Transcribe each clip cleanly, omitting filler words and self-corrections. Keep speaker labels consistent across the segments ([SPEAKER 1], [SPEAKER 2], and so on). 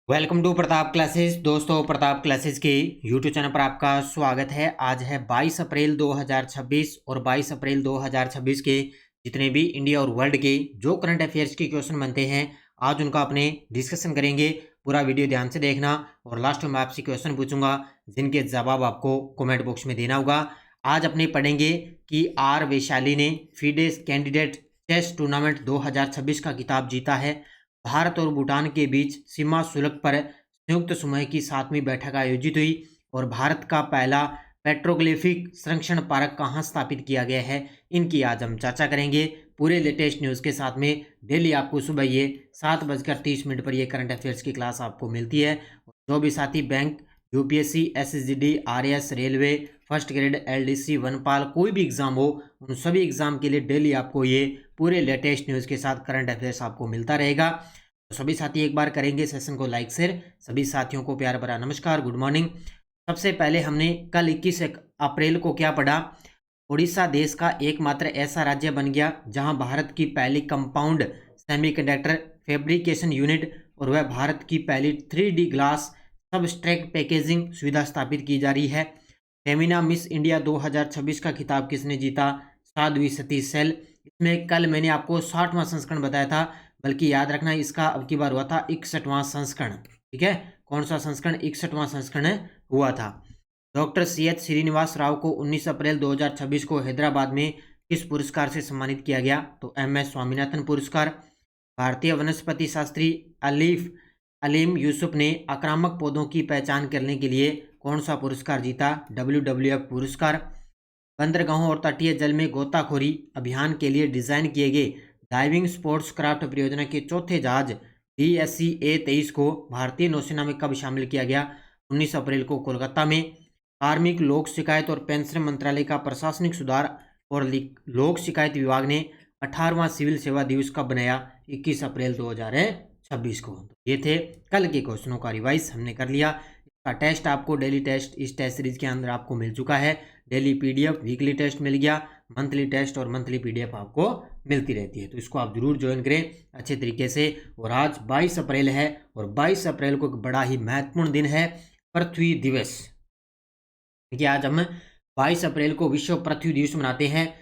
[SPEAKER 1] Welcome to Pratap classes. दोस्तों, Pratap classes के YouTube channel पर आपका स्वागत है। आज है 22 अप्रैल 2026 और 22 अप्रैल 2026 के जितने भी इंडिया और वर्ल्ड के जो करंट अफेयर्स के क्वेश्चन बनते हैं, आज उनका अपने डिस्कशन करेंगे। पूरा वीडियो ध्यान से देखना और लास्ट में मैं आपसे क्वेश्चन पूछूंगा जिनके जवाब आपको कमेंट बॉक्स में देना होगा। आज अपने पढ़ेंगे कि आर वैशाली ने फीडे कैंडिडेट चेस टूर्नामेंट 2026 का खिताब जीता है। भारत और भूटान के बीच सीमा शुल्क पर संयुक्त समूह की 7वीं बैठक आयोजित हुई और भारत का पहला पेट्रोग्लिफिक संरक्षण पार्क कहाँ स्थापित किया गया है, इनकी आज हम चर्चा करेंगे पूरे लेटेस्ट न्यूज़ के साथ में। डेली आपको सुबह ये 7:30 पर ये करंट अफेयर्स की क्लास आपको मिलती है। जो भी साथी bank, UPSC, SSGD, RAS, railway, first grade, LDC, वनपाल, कोई भी एग्जाम हो, उन सभी एग्जाम के लिए डेली आपको ये पूरे लेटेस्ट न्यूज़ के साथ करंट अफेयर्स आपको मिलता रहेगा। तो सभी साथी एक बार करेंगे सेशन को लाइक शेयर। सभी साथियों को प्यार भरा नमस्कार, गुड मॉर्निंग। सबसे पहले हमने कल 21 अप्रैल को क्या पढ़ा? उड़ीसा देश का एकमात्र ऐसा राज्य बन गया जहां भारत की पहली कंपाउंड सेमीकंडक्टर फैब्रिकेशन यूनिट और वह भारत की पहली 3D ग्लास सबस्ट्रेट पैकेजिंग सुविधा स्थापित की जा रही है। फेमिना मिस इंडिया 2026 का खिताब किसने जीता? साध्वी सतीश सेल। इसमें कल मैंने आपको 60वां संस्करण बताया था, बल्कि याद रखना इसका अब की बार हुआ था 61वां संस्करण। ठीक है, कौन सा संस्करण? 61वां संस्करण हुआ था। डॉक्टर CH श्रीनिवास राव को 19 अप्रैल 2026 को हैदराबाद में किस पुरस्कार से सम्मानित किया गया? तो MS स्वामीनाथन पुरस्कार। भारतीय वनस्पति शास्त्री अलीम यूसुफ ने आक्रामक पौधों की पहचान करने के लिए कौन सा पुरस्कार जीता? WWF पुरस्कार। बंदरगाहों और तटीय जल में गोताखोरी अभियान के लिए डिजाइन किए गए डाइविंग स्पोर्ट्स क्राफ्ट परियोजना के चौथे जहाज DSC A23 को भारतीय नौसेना में कब शामिल किया गया? 19 अप्रैल को कोलकाता में। कार्मिक, लोक शिकायत और पेंशन मंत्रालय का प्रशासनिक सुधार और लोक शिकायत विभाग ने 18वां सिविल सेवा दिवस कब बनाया? 21 अप्रैल 2026 को। ये थे कल के क्वेश्चनों का रिवाइज हमने कर लिया। इसका टेस्ट आपको डेली टेस्ट इस टेस्ट सीरीज के अंदर आपको मिल चुका है। डेली PDF, वीकली टेस्ट मिल गया, मंथली टेस्ट और मंथली PDF आपको मिलती रहती है। तो इसको आप जरूर ज्वाइन करें अच्छे तरीके से। और आज 22 अप्रैल है और 22 अप्रैल को एक बड़ा ही महत्वपूर्ण दिन है, पृथ्वी दिवस। देखिए, आज हम 22 अप्रैल को विश्व पृथ्वी दिवस मनाते हैं।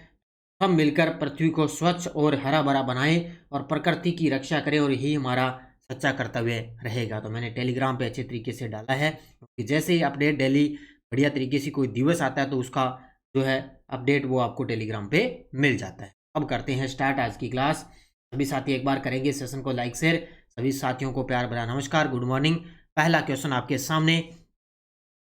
[SPEAKER 1] हम मिलकर पृथ्वी को स्वच्छ और हरा भरा बनाएं और प्रकृति की रक्षा करें, और यही हमारा सच्चा कर्तव्य रहेगा। तो मैंने टेलीग्राम पे अच्छे तरीके से डाला है कि जैसे ही अपडेट डेली बढ़िया तरीके से कोई दिवस आता है तो उसका जो है अपडेट वो आपको टेलीग्राम पे मिल जाता है। अब करते हैं स्टार्ट आज की क्लास। सभी साथी एक बार करेंगे सेशन को लाइक शेयर। सभी साथियों को प्यार भरा नमस्कार, गुड मॉर्निंग। पहला क्वेश्चन आपके सामने,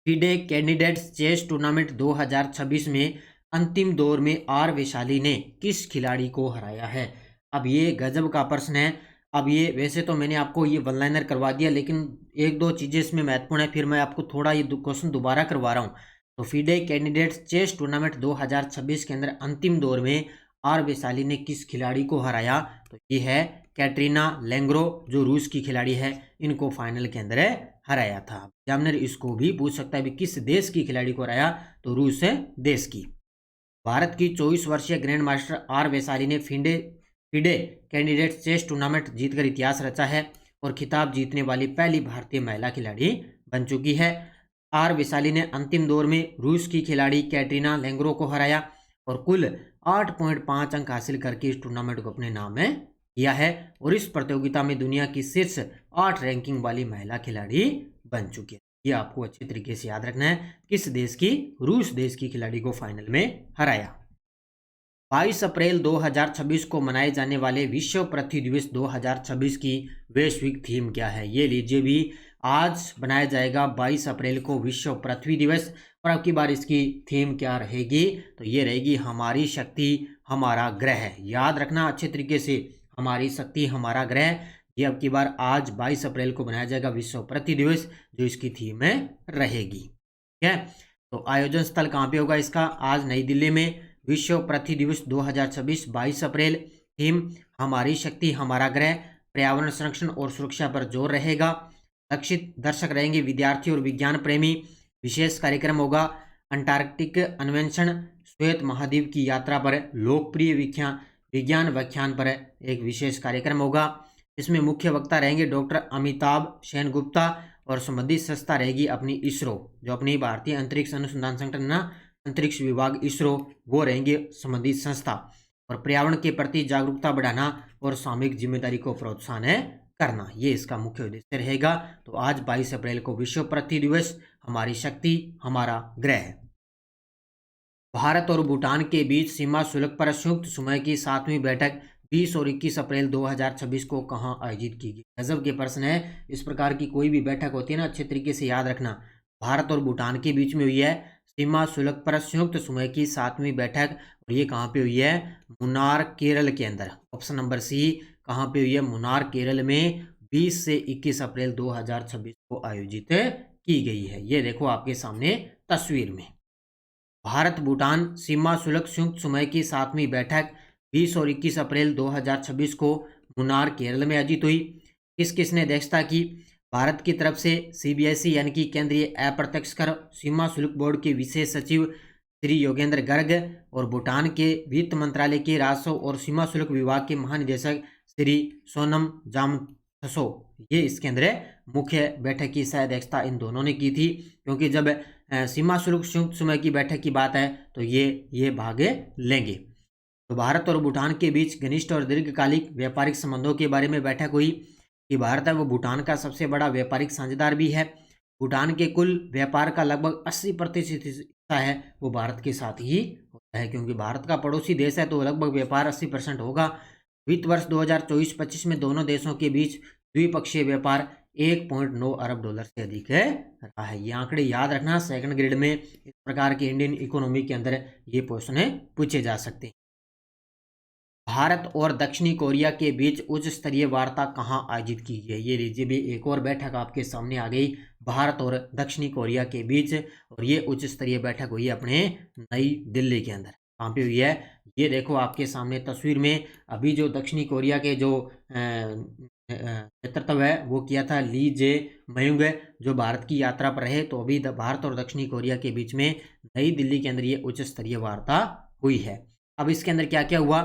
[SPEAKER 1] फीडे कैंडिडेट्स चेस टूर्नामेंट 2026 में अंतिम दौर में आर वैशाली ने किस खिलाड़ी को हराया है? अब ये गजब का प्रश्न है। अब ये वैसे तो मैंने आपको ये वन लाइनर करवा दिया, लेकिन एक दो चीज़ें इसमें महत्वपूर्ण है, फिर मैं आपको थोड़ा ये क्वेश्चन दोबारा करवा रहा हूँ। तो फीडे कैंडिडेट्स चेस टूर्नामेंट 2026 के अंदर अंतिम दौर में आर वैशाली ने किस खिलाड़ी को हराया? तो ये है कैटरीना लेंग्रो, जो रूस की खिलाड़ी है। इनको फाइनल के अंदर हराया था। एग्जामिनर इसको भी पूछ सकता है भी किस देश की खिलाड़ी को हराया? तो रूस देश की। भारत की 24 वर्षीय ग्रैंड मास्टर आर वैशाली ने फीडे कैंडिडेट चेस टूर्नामेंट जीतकर इतिहास रचा है और खिताब जीतने वाली पहली भारतीय महिला खिलाड़ी बन चुकी है। आर वैशाली ने अंतिम दौर में रूस की खिलाड़ी कैटरीना लेंग्रो को हराया और कुल 8.5 अंक हासिल करके इस टूर्नामेंट को अपने नाम में किया है, और इस प्रतियोगिता में दुनिया की शीर्ष 8 रैंकिंग वाली महिला खिलाड़ी बन चुकी है। ये आपको अच्छे तरीके से याद रखना है, किस देश की? रूस देश की खिलाड़ी को फाइनल में हराया। 22 अप्रैल 2026 को मनाए जाने वाले विश्व पृथ्वी दिवस 2026 की वैश्विक थीम क्या है? ये लीजिए भी, आज बनाया जाएगा 22 अप्रैल को विश्व पृथ्वी दिवस, और अब की बार इसकी थीम क्या रहेगी? तो ये रहेगी हमारी शक्ति हमारा ग्रह। याद रखना अच्छे तरीके से, हमारी शक्ति हमारा ग्रह। ये अब की बार आज 22 अप्रैल को बनाया जाएगा विश्व पृथ्वी दिवस, जो इसकी थीम में रहेगी। ठीक है, तो आयोजन स्थल कहाँ पे होगा इसका? आज नई दिल्ली में। विश्व पृथ्वी दिवस 2026 22 अप्रैल। थीम हमारी शक्ति हमारा ग्रह। पर्यावरण संरक्षण और सुरक्षा पर जोर रहेगा। लक्षित दर्शक रहेंगे विद्यार्थी और विज्ञान प्रेमी। विशेष कार्यक्रम होगा अंटार्कटिक अन्वेषण, श्वेत महाद्वीप की यात्रा पर लोकप्रिय विज्ञान व्याख्यान पर एक विशेष कार्यक्रम होगा। इसमें मुख्य वक्ता रहेंगे डॉक्टर अमिताभ सेनगुप्ता और संबंधित संस्था रहेगी अपनी इसरो, जो अपनी भारतीय अंतरिक्ष अनुसंधान संगठन ना, अंतरिक्ष विभाग इसरो, वो रहेंगे संबंधित संस्था। और पर्यावरण के प्रति जागरूकता बढ़ाना और सामूहिक जिम्मेदारी को प्रोत्साहन करना, ये इसका मुख्य उद्देश्य रहेगा। तो आज 22 अप्रैल को विश्व पृथ्वी दिवस, हमारी शक्ति हमारा ग्रह। भारत और भूटान के बीच सीमा शुल्क पर संयुक्त समय की 7वीं बैठक 20 और 21 अप्रैल 2026 को कहां आयोजित की गई। गजब के प्रश्न है। इस प्रकार की कोई भी बैठक होती है ना, अच्छे तरीके से याद रखना। भारत और भूटान के बीच में हुई है सीमा शुल्क पर संयुक्त समय की 7वीं बैठक, और ये कहाँ पे हुई है? मुन्नार केरल के अंदर। ऑप्शन नंबर सी, कहाँ पे हुई है? मुन्नार केरल में 20 से 21 अप्रैल 2026 को आयोजित की गई है। ये देखो आपके सामने तस्वीर में। भारत भूटान सीमा शुल्क संयुक्त समय की 7वीं बैठक 20 और 21 अप्रैल 2026 को मुन्नार केरल में आयोजित हुई। किस किसने अध्यक्षता की? भारत की तरफ से सीबीएसई यानी कि केंद्रीय अप्रत्यक्ष कर सीमा शुल्क बोर्ड के विशेष सचिव श्री योगेंद्र गर्ग, और भूटान के वित्त मंत्रालय के राजस्व और सीमा शुल्क विभाग के महानिदेशक श्री सोनम जामथसो, ये इसके अंदर मुख्य बैठक की सह अध्यक्षता इन दोनों ने की थी। क्योंकि जब सीमा शुल्क संयुक्त समय की बैठक की बात है तो ये भाग लेंगे। तो भारत और भूटान के बीच घनिष्ठ और दीर्घकालिक व्यापारिक संबंधों के बारे में बैठक हुई कि भारत है वो भूटान का सबसे बड़ा व्यापारिक साझेदार भी है। भूटान के कुल व्यापार का लगभग 80% हिस्सा है वो भारत के साथ ही होता है, क्योंकि भारत का पड़ोसी देश है तो लगभग व्यापार 80% होगा। वित्त वर्ष 2024-25 में दोनों देशों के बीच द्विपक्षीय व्यापार 1.9 अरब डॉलर से अधिक है रहा है। ये आंकड़े याद रखना, सेकंड ग्रेड में इस प्रकार के इंडियन इकोनॉमी के अंदर ये क्वेश्चन पूछे जा सकते हैं। भारत और दक्षिणी कोरिया के बीच उच्च स्तरीय वार्ता कहां आयोजित की गई? ये लीजिए भी एक और बैठक आपके सामने आ गई, भारत और दक्षिणी कोरिया के बीच, और ये उच्च स्तरीय बैठक हुई अपने नई दिल्ली के अंदर। कहाँ पे हुई है? ये देखो आपके सामने तस्वीर में। अभी जो दक्षिणी कोरिया के जो नेतृत्व है वो किया था ली जे मयुंग, जो भारत की यात्रा पर रहे। तो अभी भारत और दक्षिणी कोरिया के बीच में नई दिल्ली के अंदर ये उच्च स्तरीय वार्ता हुई है। अब इसके अंदर क्या क्या हुआ?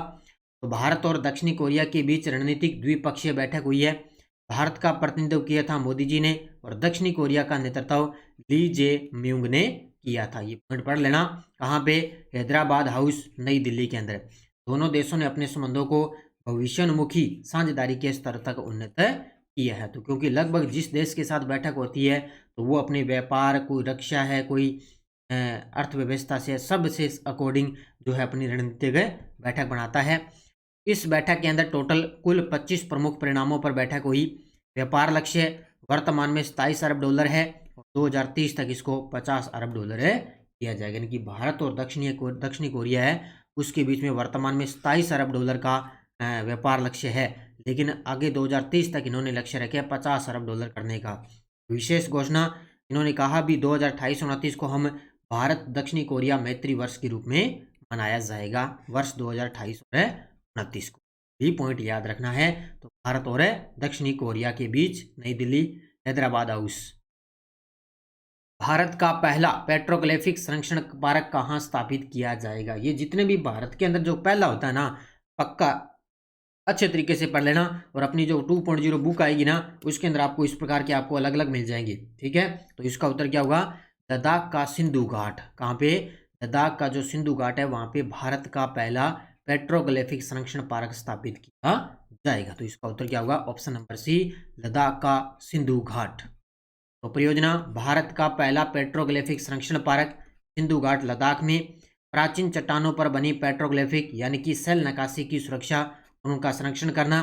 [SPEAKER 1] तो भारत और दक्षिणी कोरिया के बीच रणनीतिक द्विपक्षीय बैठक हुई है। भारत का प्रतिनिधित्व किया था मोदी जी ने, और दक्षिणी कोरिया का नेतृत्व ली जे म्यूंग ने किया था। ये पॉइंट पढ़ लेना। कहाँ पे? हैदराबाद हाउस, नई दिल्ली के अंदर। दोनों देशों ने अपने संबंधों को भविष्योन्मुखी साझेदारी के स्तर तक उन्नत किया है। तो क्योंकि लगभग जिस देश के साथ बैठक होती है तो वो अपने व्यापार, कोई रक्षा है, कोई अर्थव्यवस्था से, सब से अकॉर्डिंग जो है अपनी रणनीतिक बैठक बनाता है। इस बैठक के अंदर टोटल कुल 25 प्रमुख परिणामों पर बैठक हुई। व्यापार लक्ष्य वर्तमान में 27 अरब डॉलर है, और 2030 तक इसको 50 अरब डॉलर किया जाएगा। यानी कि भारत और दक्षिणी कोरिया है उसके बीच में वर्तमान में 27 अरब डॉलर का व्यापार लक्ष्य है, लेकिन आगे 2030 तक इन्होंने लक्ष्य रखे 50 अरब डॉलर करने का। विशेष घोषणा इन्होंने कहा भी 2028-29 को हम भारत दक्षिणी कोरिया मैत्री वर्ष के रूप में मनाया जाएगा, वर्ष 2028 और 29 को। ये पॉइंट याद रखना है। तो भारत और दक्षिणी कोरिया के बीच नई दिल्ली हैदराबाद हाउस। भारत का पहला पेट्रोग्लिफिक संरक्षण पार्क कहाँ स्थापित किया जाएगा? ये जितने भी भारत के अंदर जो पहला होता है ना, पक्का अच्छे तरीके से पढ़ लेना, और अपनी जो 2.0 बुक आएगी ना उसके अंदर आपको इस प्रकार के आपको अलग अलग मिल जाएंगे। ठीक है, तो इसका उत्तर क्या होगा? लद्दाख का सिंधु घाट। कहाँ पे? लद्दाख का जो सिंधु घाट है वहां पे भारत का पहला पेट्रोग्लिफिक संरक्षण पार्क स्थापित किया जाएगा। तो इसका उत्तर क्या होगा? ऑप्शन नंबर सी, लद्दाख का सिंधु घाट। तो परियोजना, भारत का पहला पेट्रोग्लिफिक संरक्षण पार्क सिंधु घाट लद्दाख में। प्राचीन चट्टानों पर बनी पेट्रोग्लिफिक यानी कि सेल नक्काशी की सुरक्षा और उनका संरक्षण करना।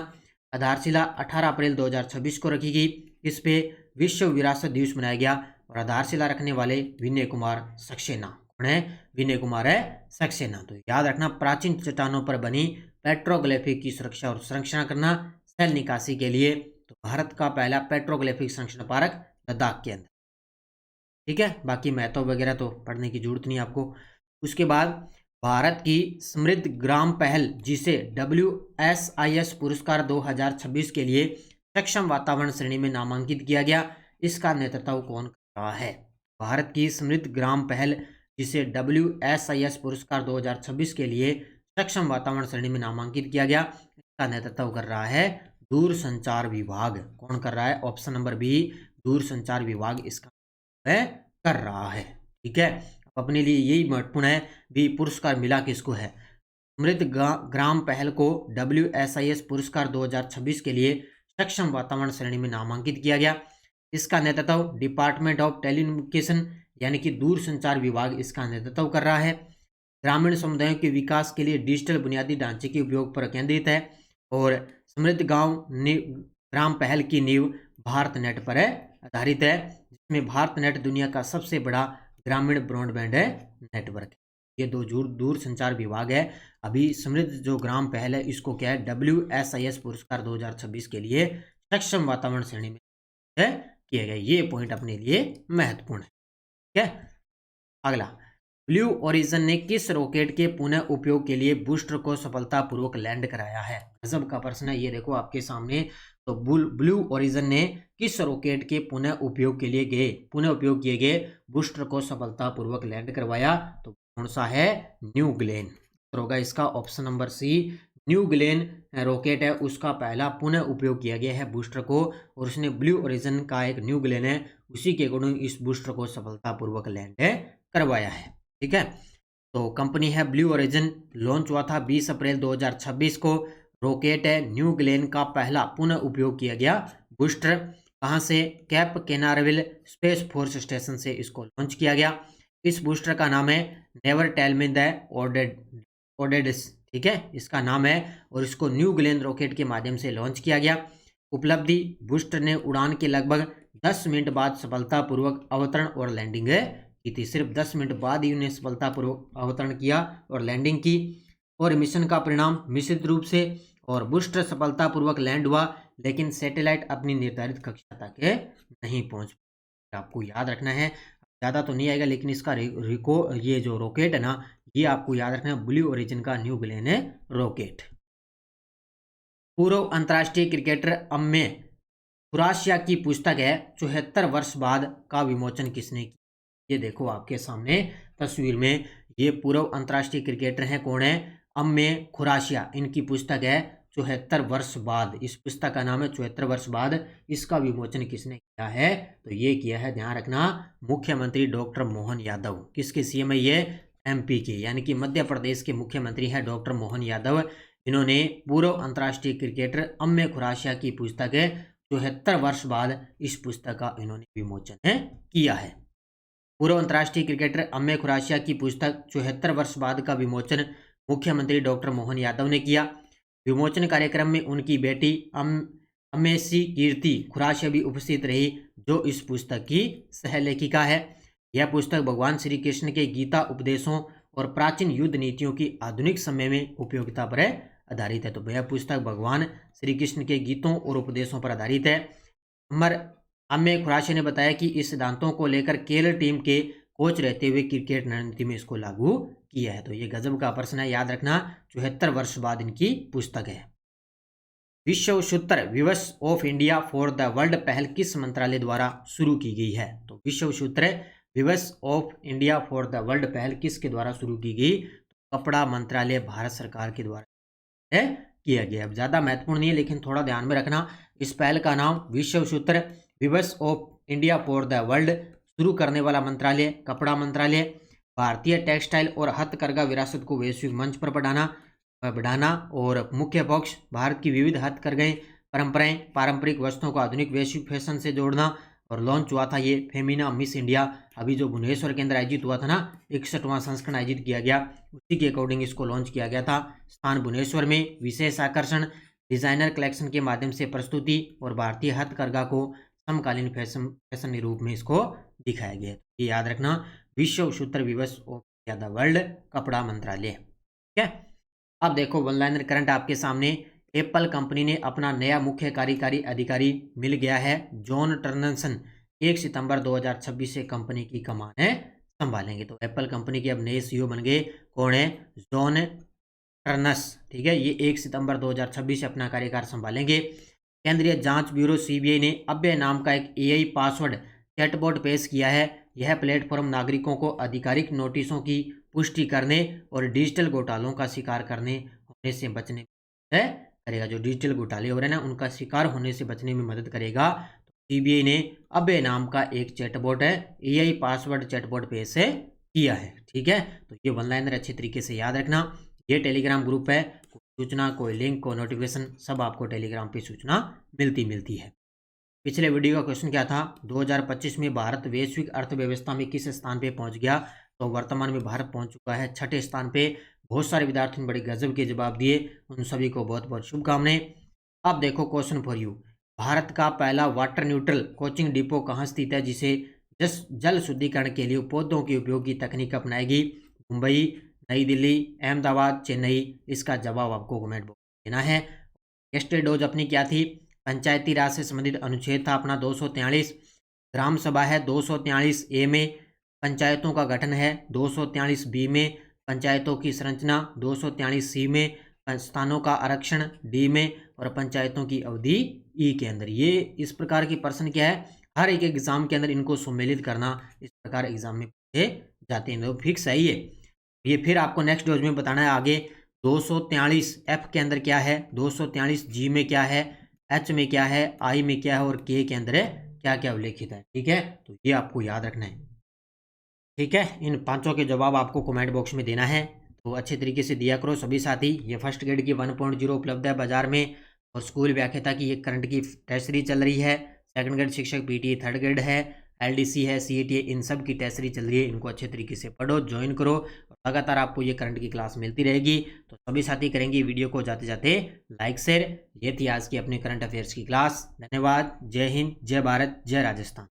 [SPEAKER 1] आधारशिला 18 अप्रैल 2026 को रखी गई। इस पे विश्व विरासत दिवस मनाया गया, और आधारशिला रखने वाले विनय कुमार सक्सेना। कौन है? विनय कुमार है सक्सेना। तो याद रखना, प्राचीन चट्टानों पर बनी पेट्रोग्लिफिक की सुरक्षा और संरक्षण करना सेल निकासी के लिए। तो भारत का पहला पेट्रोग्लिफिक संरक्षण पार्क लद्दाख के अंदर। ठीक है, बाकी महत्व वगैरह तो पढ़ने की जरूरत नहीं आपको। उसके बाद भारत की समृद्ध ग्राम पहल, जिसे WSIS पुरस्कार 2026 के लिए सक्षम वातावरण श्रेणी में नामांकित किया गया, इसका नेतृत्व कौन कर रहा है? भारत की समृद्ध ग्राम पहल, जिसे WSIS पुरस्कार 2026 के लिए सक्षम वातावरण श्रेणी में नामांकित किया गया, इसका नेतृत्व कर रहा है दूरसंचार विभाग कौन कर रहा है? ऑप्शन नंबर बी, दूरसंचार विभाग इसका है कर रहा है। ठीक है, अपने लिए यही महत्वपूर्ण है भी पुरस्कार मिला किसको है? समृद्ध ग्राम पहल को WSIS पुरस्कार 2026 के लिए सक्षम वातावरण श्रेणी में नामांकित किया गया। इसका नेतृत्व डिपार्टमेंट ऑफ टेलीकम्युनिकेशन यानी कि दूरसंचार विभाग इसका नेतृत्व कर रहा है। ग्रामीण समुदायों के विकास के लिए डिजिटल बुनियादी ढांचे के उपयोग पर केंद्रित है और समृद्ध ग्राम पहल की नींव भारत नेट पर आधारित है, जिसमें भारत नेट दुनिया का सबसे बड़ा ग्रामीण ब्रॉडबैंड नेटवर्क है। ये दो दूर संचार विभाग है। अभी समृद्ध जो ग्राम पहल है इसको क्या है? WSIS पुरस्कार 2026 के लिए सक्षम वातावरण श्रेणी में किया गया। ये पॉइंट अपने लिए महत्वपूर्ण है। ठीक है, अगला, ब्लू ओरिजिन ने किस रॉकेट के पुनः उपयोग के लिए बूस्टर को सफलतापूर्वक लैंड कराया है? गजब का प्रश्न है ये, देखो आपके सामने। तो ब्लू ओरिजिन ने किस रॉकेट के पुनः उपयोग किए गए बूस्टर को सफलतापूर्वक लैंड करवाया? तो कौन सा है? न्यू ग्लेन होगा इसका option number C. New Glenn rocket है उसका पहला पुनः उपयोग किया गया है बूस्टर को, और उसने ब्लू ओरिजिन का एक न्यू ग्लेन है उसी के अकॉर्डिंग इस बूस्टर को सफलतापूर्वक लैंड करवाया है। ठीक है, तो कंपनी है ब्लू ओरिजिन, लॉन्च हुआ था 20 अप्रैल 2026 को। रॉकेट है न्यू ग्लेन का पहला पुनः उपयोग किया गया बूस्टर कहाँ से? कैप कैनारविल स्पेस फोर्स स्टेशन से इसको लॉन्च किया गया। इस बूस्टर का नाम है नेवर टेल मी द ओडेड्स। ठीक है, इसका नाम है, और इसको न्यू ग्लेन रॉकेट के माध्यम से लॉन्च किया गया। उपलब्धि, बूस्टर ने उड़ान के लगभग 10 मिनट बाद सफलतापूर्वक अवतरण और लैंडिंग की थी। सिर्फ 10 मिनट बाद ही उन्हें सफलतापूर्वक अवतरण किया और लैंडिंग की। और मिशन का परिणाम मिश्रित रूप से, और बूस्टर सफलतापूर्वक लैंड हुआ लेकिन सैटेलाइट अपनी निर्धारित कक्षा तक नहीं पहुंच पाया। आपको याद रखना है, ज़्यादा तो नहीं आएगा लेकिन इसका ये जो रॉकेट है ना, ये आपको याद रखना है, ब्लू ओरिजिन का न्यू ग्लेन रॉकेट। पूर्व अंतर्राष्ट्रीय क्रिकेटर अम्मे खुरासिया की पुस्तक है 74 वर्ष बाद का विमोचन किसने किया? ये देखो आपके सामने तस्वीर में, ये पूर्व अंतर्राष्ट्रीय क्रिकेटर हैं, कौन है? अम्मे खुरासिया। इनकी पुस्तक है 74 वर्ष बाद। इस पुस्तक का नाम है 74 वर्ष बाद। इसका विमोचन किसने किया है? तो ये किया है, ध्यान रखना, मुख्यमंत्री डॉक्टर मोहन यादव। किसके सीएम है ये? MP के, यानी कि मध्य प्रदेश के मुख्यमंत्री हैं डॉक्टर मोहन यादव। इन्होंने पूर्व अंतर्राष्ट्रीय क्रिकेटर अम्मे खुरासिया की पुस्तक है 74 वर्ष बाद, इस पुस्तक का इन्होंने विमोचन किया है। पूर्व अंतर्राष्ट्रीय क्रिकेटर अम्मे खुरासिया की पुस्तक 74 वर्ष बाद का विमोचन मुख्यमंत्री डॉक्टर मोहन यादव ने किया। विमोचन कार्यक्रम में उनकी बेटी अम्मेसी कीर्ति खुरासिया भी उपस्थित रही, जो इस पुस्तक की सहलेखिका है। यह पुस्तक भगवान श्री कृष्ण के गीता उपदेशों और प्राचीन युद्ध नीतियों की आधुनिक समय में उपयोगिता पर आधारित है। तो यह पुस्तक भगवान श्री कृष्ण के गीतों और उपदेशों पर आधारित है। अम्मे खुरासिया ने बताया कि इस सिद्धांतों को लेकर केरल टीम के कोच रहते हुए क्रिकेट रणनीति में इसको लागू किया है। तो ये गजब का प्रश्न है, याद रखना, 74 वर्ष बाद इनकी पुस्तक है। विश्व सूत्र दिवस of India for the world पहल किस मंत्रालय द्वारा शुरू की गई है? तो विश्व सूत्र दिवस of India for the world पहल किसके द्वारा शुरू की गई? कपड़ा मंत्रालय भारत सरकार के द्वारा किया गया। अब ज़्यादा महत्वपूर्ण नहीं है लेकिन थोड़ा ध्यान में रखना, इस पहल का नाम विश्व सूत्र दिवस of India for the world, शुरू करने वाला मंत्रालय कपड़ा मंत्रालय। भारतीय टेक्सटाइल और हथकरघा विरासत को वैश्विक मंच पर बढ़ाना और मुख्य पक्ष भारत की विविध हथकरघा परंपराएं, पारंपरिक वस्त्रों को आधुनिक वैश्विक फैशन से जोड़ना। और लॉन्च हुआ था ये फेमिना मिस इंडिया, अभी जो भुवनेश्वर के अंदर आयोजित हुआ था ना, 61वां संस्करण आयोजित किया गया, उसी के अकॉर्डिंग इसको लॉन्च किया गया था। स्थान भुवनेश्वर में, विशेष आकर्षण डिजाइनर कलेक्शन के माध्यम से प्रस्तुति और भारतीय हथकरघा को समकालीन फैशन के रूप में इसको दिखाया गया। ये याद रखना, विश्व सूत्र दिवस ऑफ इंडिया द वर्ल्ड कपड़ा मंत्रालय। ठीक है, अब देखो वन लाइनर करंट आपके सामने। एप्पल कंपनी ने अपना नया मुख्य कार्यकारी अधिकारी मिल गया है, जॉन टर्नसन 1 सितंबर 2026 से कंपनी की कमान संभालेंगे। तो एप्पल कंपनी के अब नए CEO बन गए, कौन है? John turns. ठीक है, ये 1 सितंबर 2026 से अपना कार्यकाल संभालेंगे। केंद्रीय जांच ब्यूरो CBI ने अव्यय नाम का एक AI पासवर्ड चैटबॉट पेश किया है। यह प्लेटफॉर्म नागरिकों को आधिकारिक नोटिसों की पुष्टि करने और डिजिटल घोटालों का शिकार होने से बचने में करेगा। जो डिजिटल घोटाले हो रहे हैं ना उनका शिकार होने से बचने में मदद करेगा। तो सीबीआई ने अबे नाम का एक चैटबॉट है, एआई पासवर्ड चैटबॉट पे से किया है। ठीक है, तो ये वन लाइनर अच्छे तरीके से याद रखना। ये टेलीग्राम ग्रुप है, कोई सूचना, कोई लिंक, कोई नोटिफिकेशन सब आपको टेलीग्राम पे सूचना मिलती है। पिछले वीडियो का क्वेश्चन क्या था, 2025 में भारत वैश्विक अर्थव्यवस्था में किस स्थान पे पहुंच गया? तो वर्तमान में भारत पहुंच चुका है 6ठे स्थान पे। बहुत सारे विद्यार्थियों ने बड़े गजब के जवाब दिए, उन सभी को बहुत बहुत शुभकामनाएं। अब देखो क्वेश्चन फॉर यू, भारत का पहला वाटर न्यूट्रल कोचिंग डिपो कहाँ स्थित है जिसे जल शुद्धिकरण के लिए पौधों के उपयोग की तकनीक अपनाएगी? मुंबई, नई दिल्ली, अहमदाबाद, चेन्नई? इसका जवाब आपको कमेंट बॉक्स में देना है। यस्टरडे डोज अपनी क्या थी? पंचायती राज से संबंधित अनुच्छेद था अपना 243। ग्राम सभा है 243 ए में। पंचायतों का गठन है 243 बी में। पंचायतों की संरचना 243 सी में। स्थानों का आरक्षण डी में। और पंचायतों की अवधि ई के अंदर। ये इस प्रकार की प्रश्न क्या है, हर एक एग्जाम के अंदर इनको सम्मिलित करना, इस प्रकार एग्जाम में पूछे जाते हैं, तो फिक्स है ये फिर आपको नेक्स्ट डोज में बताना है आगे। 243 एफ के अंदर क्या है, 243 जी में क्या है, एच में क्या है, आई में क्या है और के के अंदर क्या क्या उल्लेखित है। ठीक है, तो ये आपको याद रखना है। ठीक है, इन पांचों के जवाब आपको कमेंट बॉक्स में देना है, तो अच्छे तरीके से दिया करो सभी साथी। ये फर्स्ट ग्रेड की 1.0 उपलब्ध है बाजार में, और स्कूल व्याख्याता की एक करंट की टेस्ट सीरीज चल रही है। सेकंड ग्रेड शिक्षक पीटी थर्ड ग्रेड है, एलडीसी है, सीईटी, इन सब की टेस्ट सीरीज चल रही है। इनको अच्छे तरीके से पढ़ो, ज्वाइन करो, और लगातार आपको ये करंट की क्लास मिलती रहेगी। तो सभी साथी करेंगे वीडियो को जाते जाते लाइक शेयर। ये थी आज की अपने करंट अफेयर्स की क्लास। धन्यवाद। जय हिंद, जय भारत, जय राजस्थान।